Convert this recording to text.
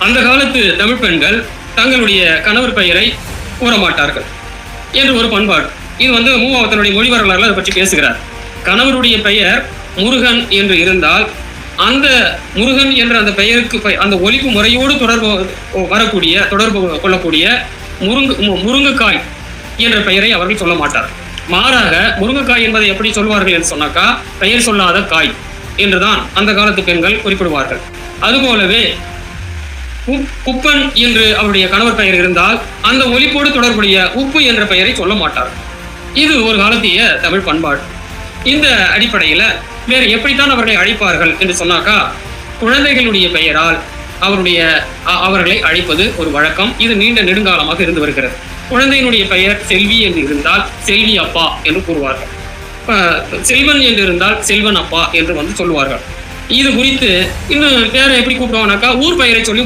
அந்த காலத்து தமிழ் பெண்கள் தங்களுடைய கணவர் பெயரை கூற மாட்டார்கள் என்று ஒரு பண்பாடு. இது மூவாவத்தனுடைய மொழி வரலாறுல அதை பற்றி பேசுகிறார். கணவருடைய பெயர் முருகன் என்று இருந்தால் அந்த முருகன் என்ற அந்த பெயருக்கு அந்த ஒலிப்பு முறையோடு தொடர்பு கொள்ளக்கூடிய முருங்கைக்காய் என்ற பெயரை அவர்கள் சொல்ல மாட்டார். மாறாக முருங்கைக்காய் என்பதை எப்படி சொல்வார்கள் என்று சொன்னாக்கா, பெயர் சொல்லாத காய் என்றுதான் அந்த காலத்து பெண்கள் குறிப்பிடுவார்கள். அதுபோலவே குப்பன் என்று அவருடைய கணவர் பெயர் இருந்தால் அந்த ஒலிப்போடு தொடர்புடைய உப்பு என்ற பெயரை சொல்ல மாட்டார். இது ஒரு காலத்திய தமிழ் பண்பாடு. இந்த அடிப்படையில வேறு எப்படித்தான் அவர்களை அழைப்பார்கள் என்று சொன்னாக்கா, குழந்தைகளுடைய பெயரால் அவர்களை அழைப்பது ஒரு வழக்கம். இது நீண்ட நெடுங்காலமாக இருந்து வருகிறது. குழந்தையினுடைய பெயர் செல்வி என்று இருந்தால் செல்வி அப்பா என்று கூறுவார்கள். செல்வன் என்று இருந்தால் செல்வன் அப்பா என்று சொல்லுவார்கள். இது குறித்து இன்னும் பேரை எப்படி கூப்பிடுவாங்கனாக்கா, ஊர் பெயரை சொல்லி